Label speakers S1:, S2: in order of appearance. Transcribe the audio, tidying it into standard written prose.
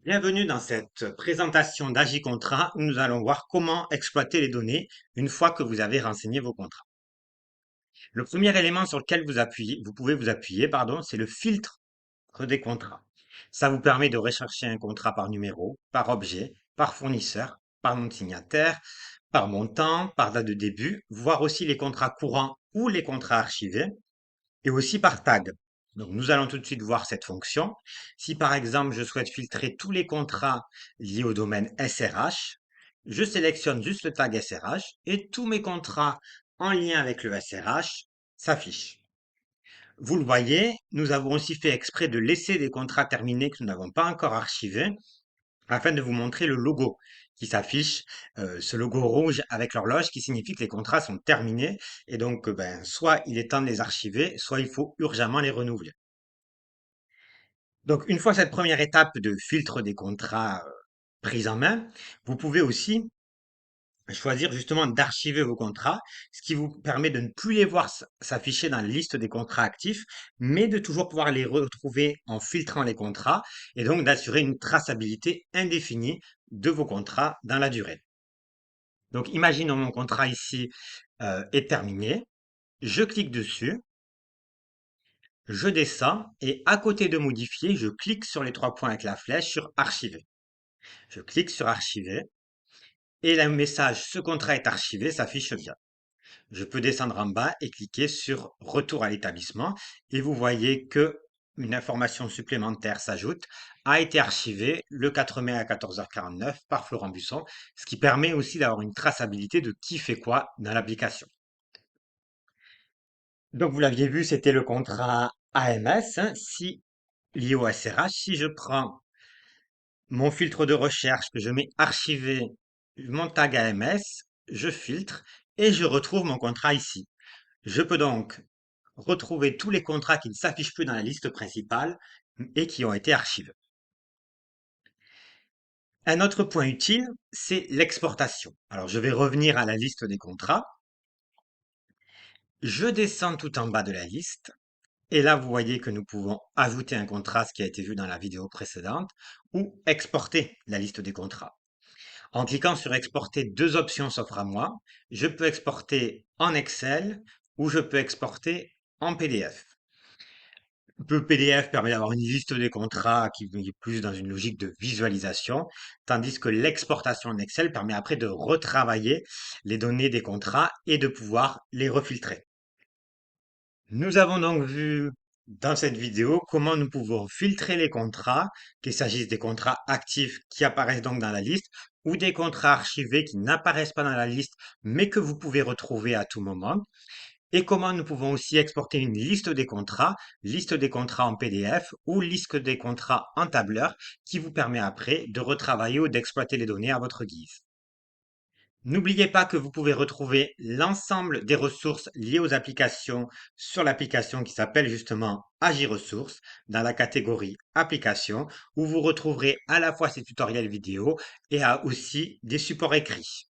S1: Bienvenue dans cette présentation d'Agicontrat où nous allons voir comment exploiter les données une fois que vous avez renseigné vos contrats. Le premier élément sur lequel vous pouvez vous appuyer, c'est le filtre des contrats. Ça vous permet de rechercher un contrat par numéro, par objet, par fournisseur, par nom de signataire, par montant, par date de début, voir aussi les contrats courants ou les contrats archivés et aussi par tag. Donc, nous allons tout de suite voir cette fonction. Si par exemple, je souhaite filtrer tous les contrats liés au domaine SRH, je sélectionne juste le tag SRH et tous mes contrats en lien avec le SRH s'affichent. Vous le voyez, nous avons aussi fait exprès de laisser des contrats terminés que nous n'avons pas encore archivés afin de vous montrer le logo qui s'affiche, ce logo rouge avec l'horloge qui signifie que les contrats sont terminés et donc soit il est temps de les archiver, soit il faut urgemment les renouveler. Donc une fois cette première étape de filtre des contrats prise en main, vous pouvez aussi choisir justement d'archiver vos contrats, ce qui vous permet de ne plus les voir s'afficher dans la liste des contrats actifs, mais de toujours pouvoir les retrouver en filtrant les contrats et donc d'assurer une traçabilité indéfinie de vos contrats dans la durée. Donc, imaginons mon contrat ici est terminé. Je clique dessus, je descends et à côté de modifier, je clique sur les trois points avec la flèche sur archiver. Je clique sur archiver et le message ce contrat est archivé s'affiche bien. Je peux descendre en bas et cliquer sur retour à l'établissement et vous voyez que une information supplémentaire s'ajoute, a été archivé le 4 mai à 14h49 par Florent Busson, ce qui permet aussi d'avoir une traçabilité de qui fait quoi dans l'application. Donc vous l'aviez vu, c'était le contrat AMS, hein, si lié au SRH. Si je prends mon filtre de recherche, que je mets archiver mon tag AMS, je filtre et je retrouve mon contrat ici. Je peux donc retrouver tous les contrats qui ne s'affichent plus dans la liste principale et qui ont été archivés. Un autre point utile, c'est l'exportation. Alors, je vais revenir à la liste des contrats. Je descends tout en bas de la liste. Et là, vous voyez que nous pouvons ajouter un contrat, ce qui a été vu dans la vidéo précédente, ou exporter la liste des contrats. En cliquant sur exporter, deux options s'offrent à moi. Je peux exporter en Excel ou je peux exporter en PDF. Le PDF permet d'avoir une liste des contrats qui est plus dans une logique de visualisation, tandis que l'exportation en Excel permet après de retravailler les données des contrats et de pouvoir les refiltrer. Nous avons donc vu dans cette vidéo comment nous pouvons filtrer les contrats, qu'il s'agisse des contrats actifs qui apparaissent donc dans la liste ou des contrats archivés qui n'apparaissent pas dans la liste mais que vous pouvez retrouver à tout moment. Et comment nous pouvons aussi exporter une liste des contrats en PDF ou liste des contrats en tableur qui vous permet après de retravailler ou d'exploiter les données à votre guise. N'oubliez pas que vous pouvez retrouver l'ensemble des ressources liées aux applications sur l'application qui s'appelle justement AgiRessources dans la catégorie Applications où vous retrouverez à la fois ces tutoriels vidéo et aussi des supports écrits.